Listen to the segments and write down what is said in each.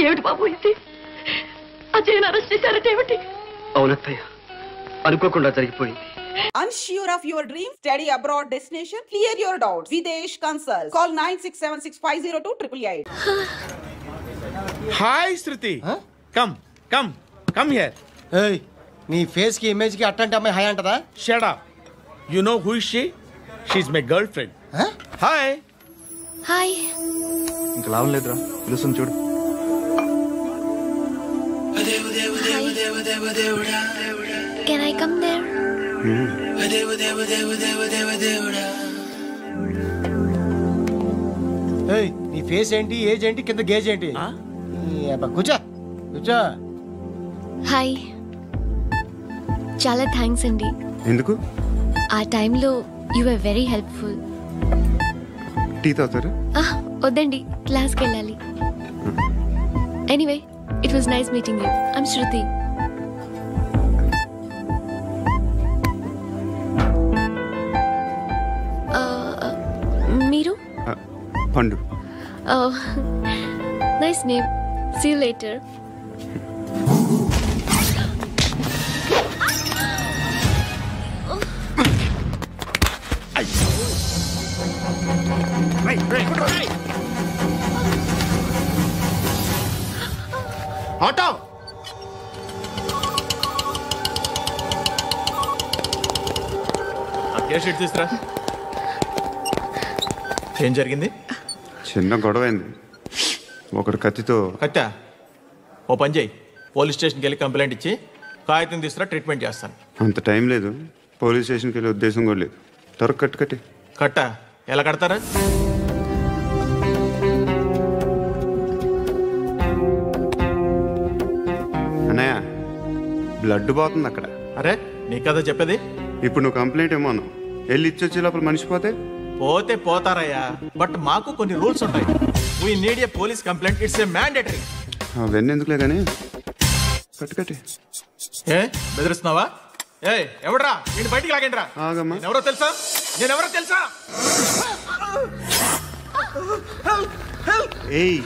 ఏమిటి బాబు ఇది? అజయ్ అరెస్ట్ చేశారటేమిటి? అవునత్తయ్య, అనుకోకుండా జరిగిపోయింది. Unsure of your dream, study abroad destination, clear your doubts. Videsh Consult. Call 9676502888. Hi, Shruti. Huh? Come here. Hey, nee face ki image ki attante amai hi antada? Shut up. You know who is she? She's my girlfriend. Huh? Hi. Hi. ఇంకా లాభం లేదురా, పిలుస్తుంది చూడు. Can I come there? Hey, nee face enti, age enti, kinda gauge enti? Abba కూర్చో. Hi. చాలా thanks అండి. ఎందుకు? ఆ టైంలో you were very helpful. Tea తాగుతారా? వద్దండి, క్లాస్కి వెళ్ళాలి. Anyway, it was nice meeting you. I'm Shruti. మీరు? Pandu. Nice name. See you later. Auto case sheet తీసుకురా. ఏం జరిగింది? చిన్న గొడవ అయింది. ఒకడు కత్తితో. కట్టా? ఓ పని చేయి, పోలీస్ స్టేషన్కి వెళ్ళి కంప్లైంట్ ఇచ్చి కాగితం తీసుకురా, ట్రీట్మెంట్ చేస్తాను. అంత టైం లేదు, పోలీస్ స్టేషన్కి వెళ్ళే ఉద్దేశం కూడా లేదు. త్వరగా కట్టి. కట్టా? ఎలా కడతారా? అన్నయ్య, బ్లడ్ పోతుంది అక్కడ. అరే నీ కదా చెప్పేది. ఇప్పుడు నువ్వు కంప్లైంట్ ఏమో అన్నావు, వెళ్ళి ఇచ్చొచ్చే లోపల మనిషి పోతే పోతారయ్యా, బట్ మాకు కొన్ని రూల్స్ ఉంటాయి. We need a police complaint, it's a mandatory. అవన్నీ ఎందుకులే కానీ కట్టి. ఏ బెదిరిస్తున్నావా? ఏ ఎవడ్రా నేను బయటికి లాగండిరా. ఎవరో తెలుసా? నేనెవరో తెలుసా? ఏయ్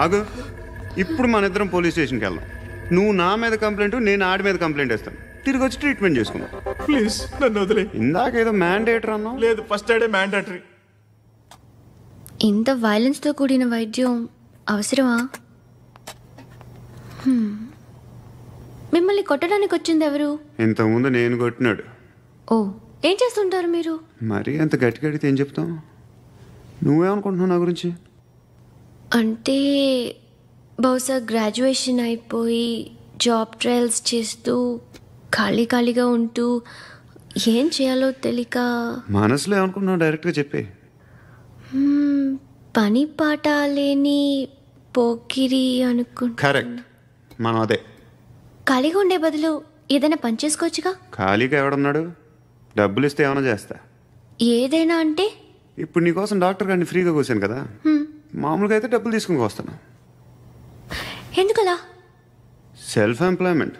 ఆగు, ఇప్పుడు మన ఇద్దరం పోలీస్ స్టేషన్కి వెళ్దాం. నువ్వు నా మీద కంప్లైంట్, నేను ఆడి మీద కంప్లైంట్ వేస్తాను. తిరిగి వచ్చి ట్రీట్మెంట్ చేసుకున్నాం. ప్లీజ్ నన్ను వదిలే. ఇందాక ఏదో మ్యాండేటరీ అన్నావు. లేదు, ఫస్ట్ ఎయిడే మ్యాండేటరీ. ఇంత వైలెన్స్తో కూడిన వైద్యం అవసరమా? మిమ్మల్ని కొట్టడానికి వచ్చింది ఎవరు? ఇంతకుముందు నేను కొట్టినాడు. ఓ, ఏం చేస్తుంటారు మీరు? మరీ అంత గట్టి గడితే ఏం చెప్తావు? నువ్వేమనుకుంటున్నావు నా గురించి? అంటే బహుశా గ్రాడ్యుయేషన్ అయిపోయి జాబ్ ట్రయల్స్ చేస్తూ ఖాళీగా ఉంటూ ఏం చేయాలో తెలియక. మనసులో ఏమనుకుంటున్నావు డైరెక్ట్గా చెప్పే. పని పాట లేని పోకిరి అనుకుంటా. కరెక్ట్, మనం అదే. ఖాళీగా ఉండే బదులు ఏదైనా పని చేసుకోవచ్చుగా. ఖాళీగా ఎవడున్నాడు? డబ్బులు ఇస్తే ఏమైనా చేస్తా. ఏదైనా అంటే? ఇప్పుడు నీకోసం డాక్టర్ గారిని ఫ్రీగా కూర్చాను కదా, మామూలుగా అయితే డబ్బులు తీసుకుని వస్తాను. ఎందుకలా? Self employment.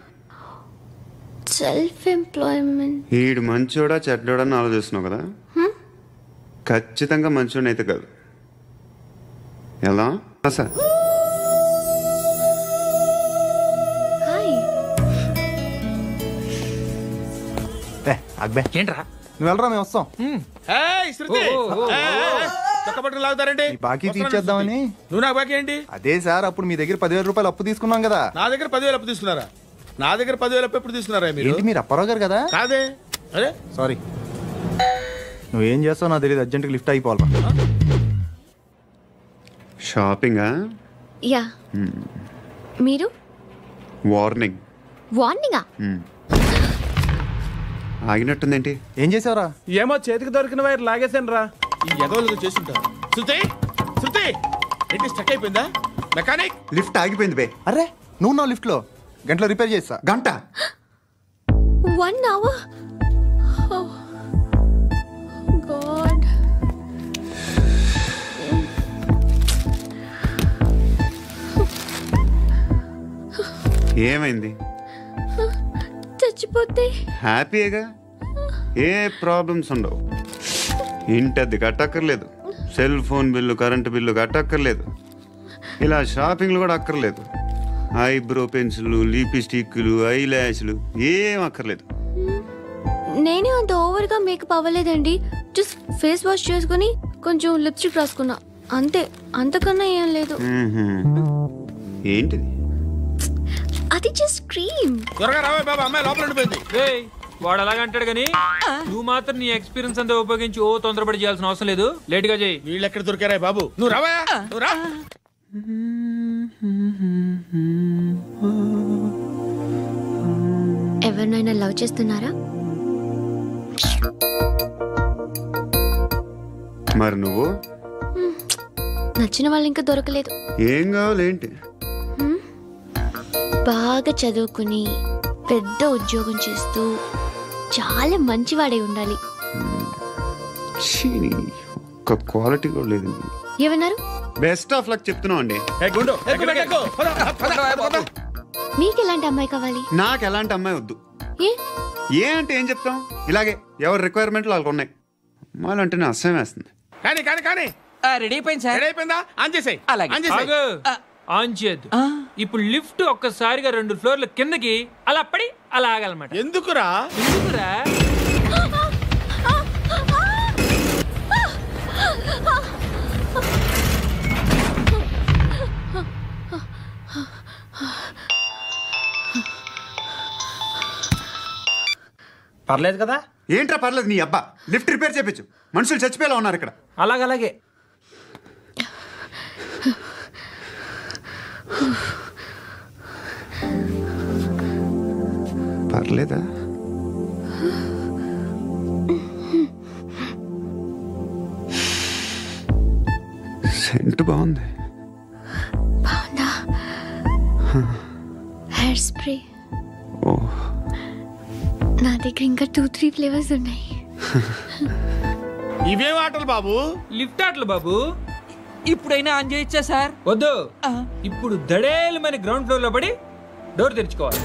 ఈడు మంచోడా చెడ్డోడా అని ఆలోచిస్తున్నావు కదా, ఖచ్చితంగా మంచోడని అయితే కాదు. ఎలా సార్? ఏంట్రా? నువ్వు వెళ్ళరా, మేము వస్తాం. బాకీ తీర్చేద్దామని. నువ్వు నాకు బాకీ ఏంటి? అదే సార్, అప్పుడు మీ దగ్గర 10,000 రూపాయలు అప్పు తీసుకున్నాం కదా. నా దగ్గర 10,000 అప్పు తీసుకున్నారా? నా దగ్గర 10,000 అప్పు ఎప్పుడు తీసుకున్నారా మీరు? మీరు అప్పారావు గారు కదా? కాదే. అరే సారీ, నువ్వేం చేస్తావు నాకు తెలియదు. అర్జెంట్గా లిఫ్ట్ అయిపోవాలి. షాపింగా? యా. మీరు? వార్నింగా? ఆగినట్టుందేంటి? ఏం చేసావురా? ఏమో చేతికి దొరికిన వైర్ లాగేసాను రా. ఈ ఎగవలు చేస్తుంటారు. శృతి ఏంటి స్టక్ అయిపోయిందా? మెకానిక్ లిఫ్ట్ ఆగిపోయింది బే. అరే నువ్వు నా లిఫ్ట్ లో గంటలో రిపేర్ చేస్తా. గంట? 1 hour? Oh God. ఏమైంది? చచ్చిపోతే హ్యాపీగా, ఏ ప్రాబ్లమ్స్ ఉండవు. ఇంటి అద్దె కట్టక్కర్లేదు, cell phone bill, current bill కట్టక్కర్లేదు. ఇలా షాపింగ్లు కూడా అక్కర్లేదు. ఐబ్రో పెన్సిల్లు, లిప్స్టిక్లు, ఐ ల్యాష్లు ఏం అక్కర్లేదు. నేనే అంత ఓవర్గా మేకప్ అవ్వలేదండి. జస్ట్ ఫేస్ వాష్ చేసుకుని కొంచెం లిప్స్టిక్ రాసుకున్నా అంతే, అంతకన్నా ఏం లేదు. ఏంటిది? అది జస్ట్ క్రీమ్. త్వరగా రావే బాబా, అమ్మాయి లోపల ఉండిపోయింది. వాడు అలాగంటాడు కానీ నువ్వు మాత్రం నీ ఎక్స్పీరియన్స్ అంతా ఉపయోగించి ఓ తొందరపడి చేయాల్సిన అవసరం లేదు. లేట్ గా చేయి. వీళ్ళు ఎక్కడ దొరికారా బాబు? నువ్వు రావా, నువ్వు రా. ఎవరినైనా లవ్ చేస్తున్నారా? మరి నువ్వు? నచ్చిన వాళ్ళు ఇంకా దొరకలేదు. ఏం కావాలేంటి? బాగా చదువుకుని పెద్ద ఉద్యోగం చేస్తూ చాలా మంచివాడే ఉండాలి. ఒక్క క్వాలిటీ కూడా లేదు. ఏమన్నారు? బెస్ట్ ఆఫ్ లక్ చెప్తున్నావు అండి. మీకు ఎలాంటి అమ్మాయి కావాలి? నాకు ఎలాంటి అమ్మాయి వద్దు. ఏ అంటే ఏం చెప్తాం, ఇలాగే ఎవరి రిక్వైర్మెంట్లు వాళ్ళకు ఉన్నాయి. అమ్మాయిలు అంటేనే అసహ్యం వేస్తుంది. కానీ కానీ కానీ రెడీ అయిపోయింది సార్. రెడీ అయిపోయిందా? ఆన్ చేసేయ్. ఆన్ చేయద్దు. ఇప్పుడు లిఫ్ట్ ఒక్కసారిగా 2 ఫ్లోర్ల కిందకి అలా పడి అలా ఆగాలన్నమాట. ఎందుకురా? పర్లేదు కదా? ఏంట్రా పర్లేదు? నీ అబ్బా లిఫ్ట్ రిపేర్ చేయించు. మనుషులు చచ్చిపోయేలా ఉన్నారు ఇక్కడ. అలాగే పర్లేదా? సెంట్ బాగుంది. బాగుందా? Hair spray. ఓ, నా దగ్గర ఇంకా 2-3 ఫ్లేవర్స్ ఉన్నాయి. ఇవేం ఆటలు బాబు? లిఫ్ట్ ఆటలు బాబు. ఇప్పుడైనా ఆన్ చేయొచ్చా సార్? వద్దు. ఇప్పుడు దడేలు మన గ్రౌండ్ ఫ్లోర్ లో పడి డోర్ తెరుచుకోవాలి.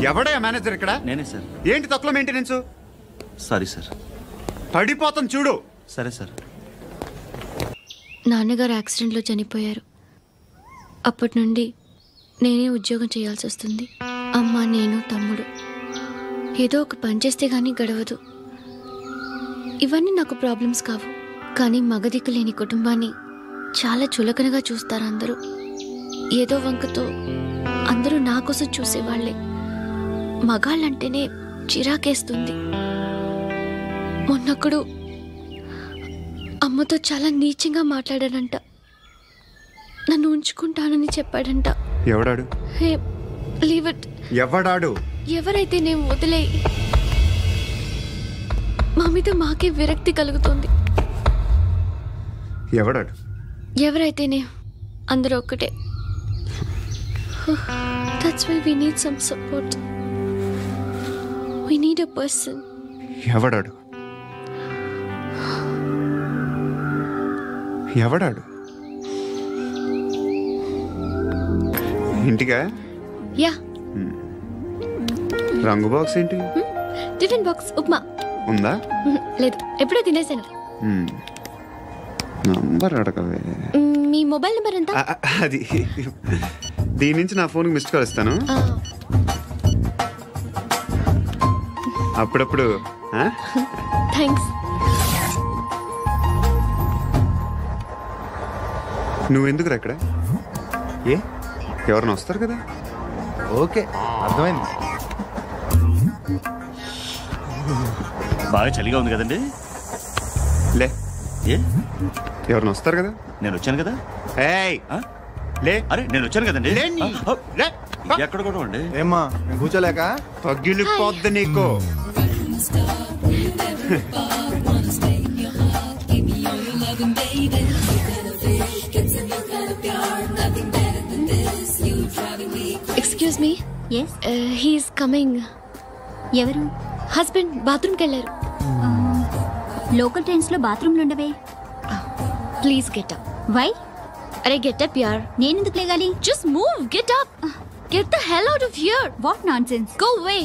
ఎవడయ్యా మేనేజర్ ఇక్కడ? నేనే సార్. ఏంటి తక్కువ మెయింటెనెన్స్? Sorry sir. పడిపోతాం చూడు. సరే సార్. నాన్నగారు యాక్సిడెంట్లో చనిపోయారు. అప్పటి నుండి నేనే ఉద్యోగం చేయాల్సి వస్తుంది. అమ్మ, నేను, తమ్ముడు ఏదో ఒక పని చేస్తే గానీ గడవదు. ఇవన్నీ నాకు ప్రాబ్లమ్స్ కావు, కానీ మగదిక్కు లేని కుటుంబాన్ని చాలా చులకనగా చూస్తారు అందరూ. ఏదో వంకతో అందరూ నా కోసం చూసేవాళ్లే. మగాళ్ళంటేనే చిరాకేస్తుంది. మొన్నొక్కడు అమ్మతో చాలా నీచంగా మాట్లాడాడంట. నన్ను ఉంచుకుంటానని చెప్పాడంట. ఎవడాడు? హే, లీవ్ ఇట్. ఎవడాడు? ఎవరైతే నేను వదిలే. మా మీద మాకే విరక్తి కలుగుతుంది. ఎవడాడు? ఎవరైతేనే అందరూ ఒక్కటే. That's why we need some support. We need a person. ఎవడాడు? ఎవడాడు? ఇంటికా? యా. రంగు బాక్స్ ఏంటి? టిఫిన్ బాక్స్ ఉప్మా ఉందా? లేదు, ఎప్పుడో తినేసాను. నంబర్ అడగవే. మీ మొబైల్ నెంబర్ ఎంత? అది దీని నుంచి నా ఫోన్కి మిస్డ్ కాల్ ఇస్తాను. అప్పుడప్పుడు. థ్యాంక్స్. నువ్వెందుకురా ఇక్కడ? ఏ, ఎవరైనా వస్తారు కదా. ఓకే, అర్థమైంది. బాగా చలిగా ఉంది కదండి. లే, ఏ ఎవరైనా వస్తారు కదా. నేను వచ్చాను కదా. ఏయ్ లే. అరే నేను వచ్చాను కదండి. ఎక్కడ కూడా అండి. ఏమ్మా కూర్చోలేక పగిలిపోద్ది నీకు. Excuse me. He's coming. ఎవరు? హస్బెండ్ బాత్రూమ్కి వెళ్ళారు. లోకల్ ట్రైన్స్ లో బాత్రూమ్లు ఉండవే. Please get up. వై? అరే గెట్ అప్ యార్. నేనెందుకు లేగాలి? Just move, get up. Get the hell out of here. What nonsense. Go away.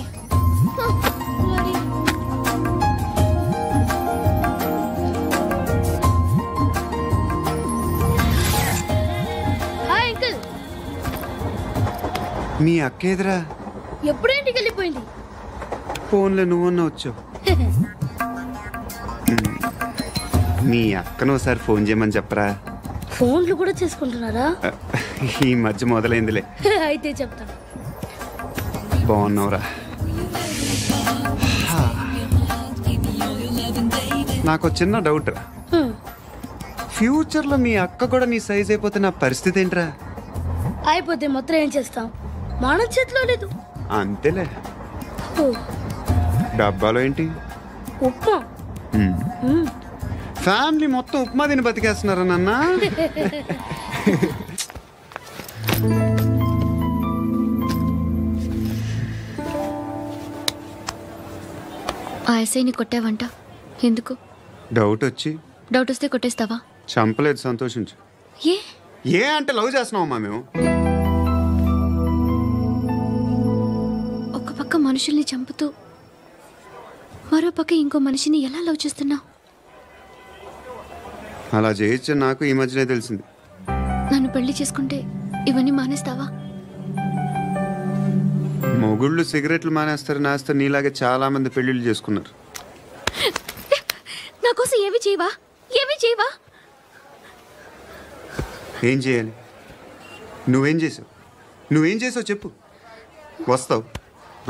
Hi uncle. మీ అక్క ఎదురా? ఎప్పుడు ఇంటికి వెళ్ళిపోయింది? ఫోన్లో నువ్వన్నా వచ్చావు. మీ అక్కను ఒకసారి ఫోన్ చేయమని చెప్పరా. ఫోన్లు కూడా చేసుకుంటున్నారా? ఈ మధ్య మొదలైందిలే. అయితే చెప్తా. బాగున్నావురా? నాకు చిన్న డౌట్ రా. ఫ్యూచర్లో మీ అక్క కూడా నీ సైజ్ అయిపోతే నా పరిస్థితి ఏంట్రా? అయిపోతే మొత్తం ఏం చేస్తాం? మన చేతిలో లేదు. అంతేలే. డబ్బాలో ఏంటి? ఉప్మా. ఫ్యామిలీ మొత్తం ఉప్మా తిని బతికేస్తున్నారా నాన్న? ఆ ఎస్ఐని కొట్టావంట, ఎందుకు? డౌట్ వచ్చి. డౌట్ వస్తే కొట్టేస్తావా? చంపలేదు, సంతోషించు. ఏ ఏ అంటే లవ్ చేస్తున్నావమ్మా మేము. ఒక పక్క మనుషుల్ని చంపుతూ మరో పక్క ఇంకో మనిషిని ఎలా లవ్ చేస్తున్నావు? అలా చేయొచ్చు నాకు ఈ మధ్యనే తెలిసింది. నన్ను పెళ్లి చేసుకుంటే ఇవన్నీ మానేస్తావా? మొగుళ్ళు సిగరెట్లు మానేస్తారు, నాస్తారు. నీలాగే చాలా మంది పెళ్లిళ్ళు చేసుకున్నారు. నా కోసం ఏమి చేయవా? ఏమి చేయవా? ఏం చేయాలి? నువ్వేం చేసావు? నువ్వేం చేసావు చెప్పు. వస్తావు,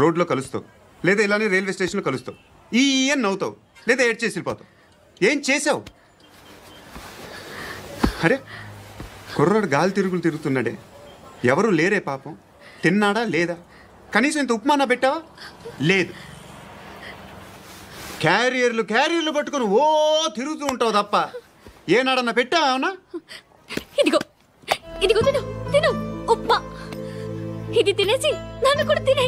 రోడ్లో కలుస్తావు, లేదా ఇలానే రైల్వే స్టేషన్లో కలుస్తావు, ఈ అని నవ్వుతావు, లేదా ఏడ్ చేసి వెళ్ళిపోతావు. ఏం చేసావు? అరే కుర్రాడు గాలి తిరుగులు తిరుగుతున్నాడే, ఎవరు లేరే పాపం. తిన్నాడా లేదా? కనీసం ఇంత ఉప్మానా పెట్టావా? లేదు. క్యారియర్లు పట్టుకుని ఓ తిరుగుతూ ఉంటావు తప్ప ఏనాడన్నా పెట్టావా? అవునా? ఇదిగో ఇదిగో తిను తిను ఉప్మా. ఇది తినేసి నన్ను కూడా తినే.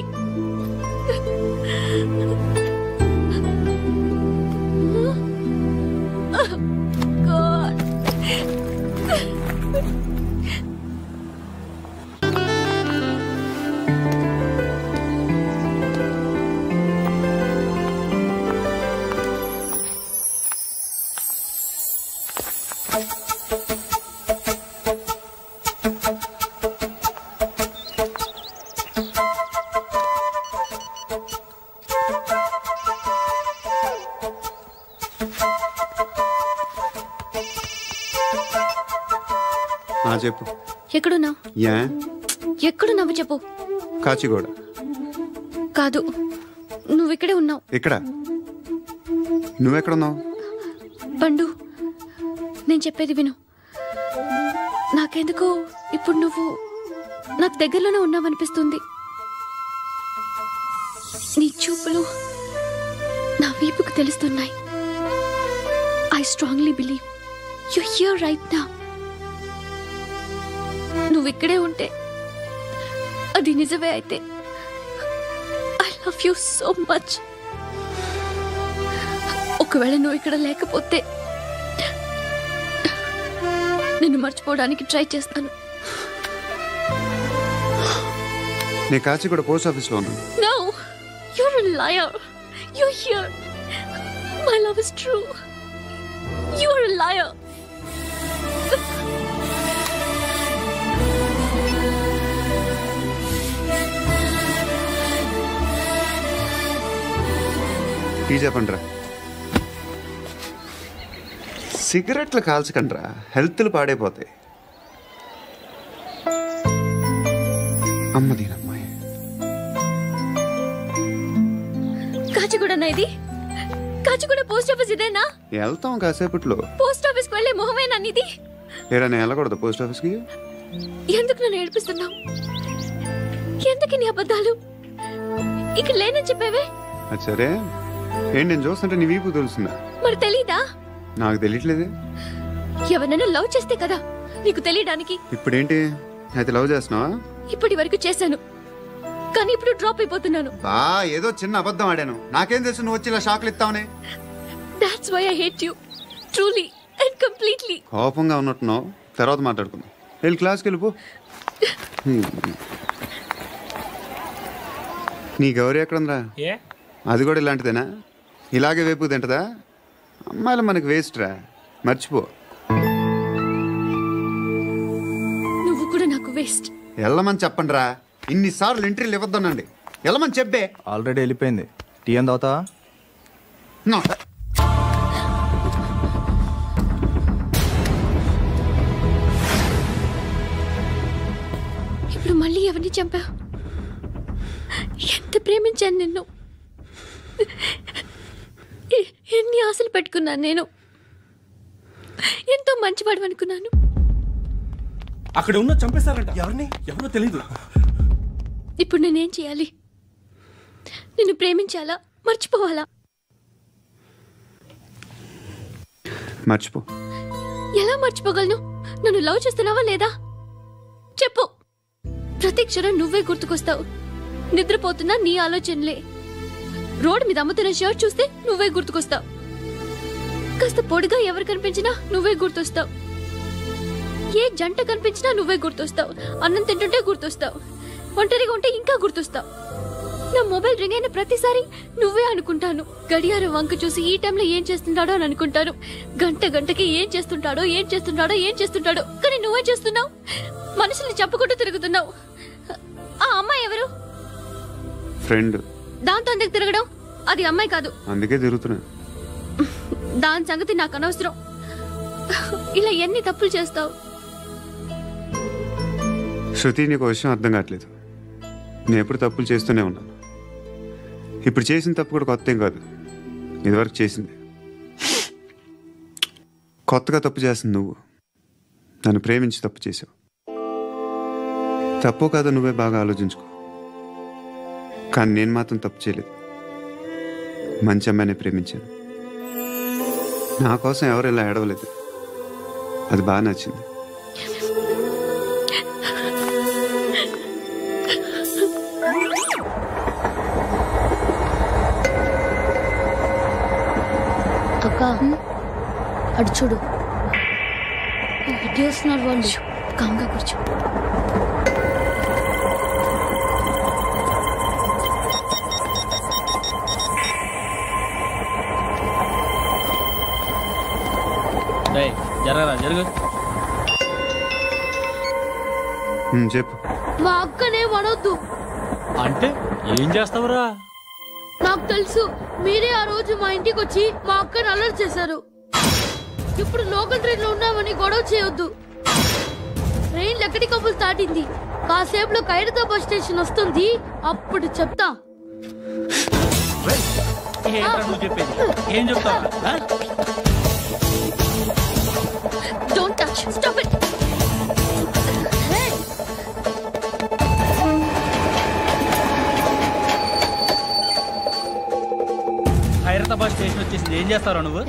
చెప్పు. ఎక్కడున్నావు? ఎక్కడున్నావు చెప్పు. కాచిగూడ. కాదు, నువ్వు ఇక్కడే ఉన్నావు. ఇక్కడ నువ్వెక్కడున్నావు? పండు, నేను చెప్పేది విను. నాకెందుకో ఇప్పుడు నువ్వు నాకు దగ్గరలోనే ఉన్నావనిపిస్తుంది. నీ చూపులు నా వీపుకు తెలుస్తున్నాయి. I strongly believe you here right now. నువ్వు ఇక్కడే ఉంటే అది నిజమే అయితే I love you so much. ఒకవేళ నువ్వు ఇక్కడ లేకపోతే నిన్ను మర్చిపోవడానికి ట్రై చేస్తాను. నేను కాచిగూడ పోస్ట్ ఆఫీస్లో ఉన్నాను. No, you're a liar. You're here. My love is true. You're a liar. Tea చెప్పండిరా. సిగరెట్లు కాల్చకండ్రా, హెల్త్లు పాడైపోతాయి. అమ్మదీనమ్మాయి. కాచిగూడనా ఇది? కాచిగూడ పోస్ట్ ఆఫీస్ ఇదేనా? వెళ్తాం కాసేపట్లో. పోస్ట్ ఆఫీస్ కు వెళ్ళే మొహమేనా నీది? ఏరా నేను వెళ్ళకూడదు పోస్ట్ ఆఫీస్కి? ఎందుకు నన్ను ఏడిపిస్తున్నావు? ఎందుకు నీ అబద్ధాలు? ఇక్కడ లేనని చెప్పేవే. సరే ఏంటి, నేను చూస్తుంటే నీ వీపు తెలుస్తుందా? మరి తెలీదా? నాకు తెలియట్లేదే. ఎవరైనా లవ్ చేస్తే కదా నీకు తెలియడానికి. ఇప్పుడేంటి అయితే లవ్ చేస్తున్నావా? ఇప్పటి వరకు చేశాను, కానీ ఇప్పుడు డ్రాప్ అయిపోతున్నాను. ఏదో చిన్న అబద్ధం ఆడాను. నాకేం తెలుసు నువ్వు వచ్చి ఇలా షాక్లు ఇస్తావనే. That's why I hate you. Truly and completely. కోపంగా ఉన్నట్టున్నావు, తర్వాత మాట్లాడుకుందాం. వెళ్ళి క్లాస్కి వెళ్ళిపో. నీ గౌరీ ఎక్కడుందిరా? అది కూడా ఇలాంటిదేనా? ఇలాగే వేపు తింటదా? అమ్మాయిలు మనకి వేస్ట్ రా, మర్చిపో. నువ్వు కూడా నాకు వేస్ట్. వెళ్ళమని చెప్పండి రా. ఇన్నిసార్లు ఎంట్రీలు ఇవ్వద్దనండి. వెళ్ళమని చెప్పే. ఆల్రెడీ వెళ్ళిపోయింది. టీ అని తాగుతావా? ఇప్పుడు మళ్ళీ ఎవరిని చంపావు? ఎంత ప్రేమించాను నిన్ను, ఎన్ని ఆశలు పెట్టుకున్నాను నేను. ఎంతో మంచివాడు అనుకున్నాను. అక్కడ ఉన్న చంపేశారంట. ఎవరో తెలీదు. ఇప్పుడు నేనేం చేయాలి? నిన్ను ప్రేమించాలా, మర్చిపోవాలా? మర్చిపో. ఎలా మర్చిపోగలను? నన్ను లవ్ చేస్తున్నావా లేదా చెప్పు. ప్రతి క్షణం నువ్వే గుర్తుకొస్తావు. నిద్రపోతున్నా నీ ఆలోచనలే. రోడ్డు మీద అమ్ముతున్న షర్ట్ చూస్తే నువ్వే గుర్తుకొస్తావు. కాస్త పొడిగా ఎవరు కనిపించినా నువ్వే గుర్తొస్తావు. ఏ జంట కనిపించినా నువ్వే గుర్తొస్తావు. అన్నం తింటుంటే గుర్తొస్తావు. ఒంటరిగా ఉంటే ఇంకా గుర్తొస్తావు. నా మొబైల్ రింగ్ అయిన ప్రతిసారి నువ్వే అనుకుంటాను. గడియారం వంక చూసి ఈ టైంలో ఏం చేస్తుంటాడో అని అనుకుంటాను. గంటకి ఏం చేస్తుంటాడో కానీ నువ్వే చేస్తున్నావు. మనుషుల్ని చంపుకుంటూ తిరుగుతున్నావు. ఆ అమ్మాయి ఎవరు? ఫ్రెండ్. దాంతో ఎందుకు తిరగడం? అది అమ్మాయి కాదు. అందుకే తిరుగుతున్నా. దాని సంగతి నాకు అనవసరం. ఇలా ఎన్ని తప్పులు చేస్తావు? శృతి, నీకు విషయం అర్థం కావట్లేదు. నేను ఎప్పుడు తప్పులు చేస్తూనే ఉన్నాను. ఇప్పుడు చేసిన తప్పు కూడా కొత్త ఏం కాదు. ఇదివరకు చేసింది. కొత్తగా తప్పు చేస్తుంది నువ్వు. నన్ను ప్రేమించి తప్పు చేసావు. తప్పు కాదో నువ్వే బాగా ఆలోచించుకో. కానీ నేను మాత్రం తప్పు చేయలేదు. మంచి అమ్మాయిని ప్రేమించాను. నా కోసం ఎవరు ఇలా ఏడవలేదు. అది బాగా నచ్చింది. అక్క, అటు చూడు. వస్తున్నారు వాళ్ళు. కామ్గా కూర్చో. జరుగు. చెప్పు. మా అక్కనే వనొద్దు. అంటే ఏం చేస్తావురా? నాకు తెలుసు. మీరే ఆ రోజు మా ఇంటికి వచ్చి మా అక్కని అలర్ట్ చేశారు. ఇప్పుడు లోకల్ ట్రైన్ లో ఉన్నామని గొడవ చేయొద్దు. ట్రైన్ లక్కడి కబుల్ దాటింది. కాసేపులో ఖైరతాబాద్ స్టేషన్ వస్తుంది. అప్పుడు చెప్తా. ఏం చెప్తావు? Don't touch. Stop it. Hey. Khairatabad station వచ్చేసింది. ఏం చేస్తారా నువ్వు?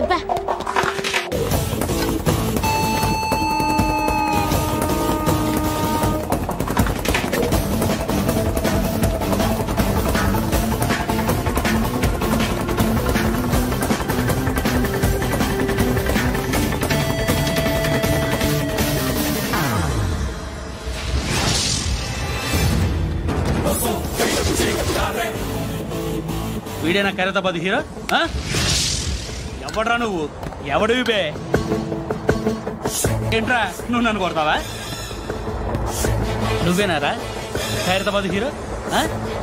వీడేనా ఖైరతాబాద్ హీరో? ఎవడ్రా నువ్వు? ఎవడివి బే? ఏంట్రా నువ్వు నన్ను కొడతావా? నువ్వేనారా ఖైరతాబాద్ హీరో?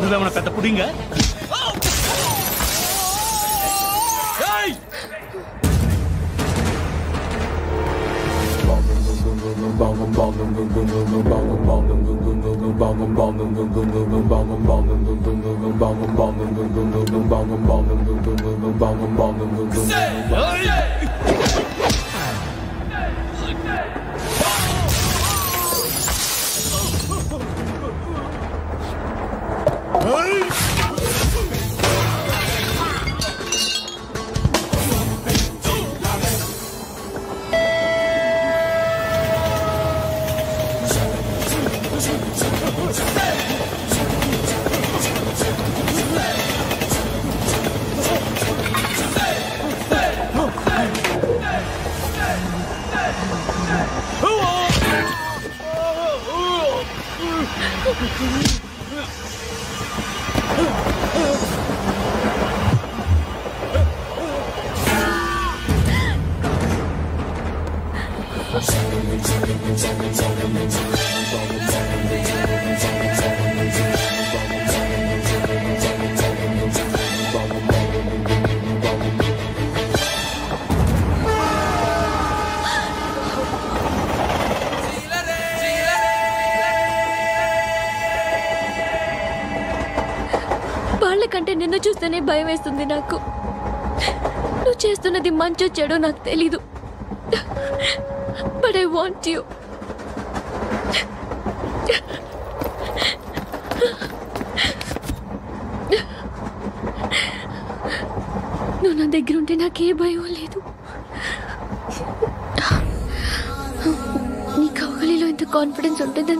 నువ్వేమన్నా పెద్ద పుడింగా? వాళ్ళకంటే నిన్ను చూస్తేనే భయం వేస్తుంది నాకు. నువ్వు చేస్తున్నది మంచో చెడో నాకు తెలీదు. But I want you. నువ్వు నా దగ్గర ఉంటే నాకే భయం లేదు. నీ కౌగలిలో ఇంత కాన్ఫిడెన్స్ ఉంటుందని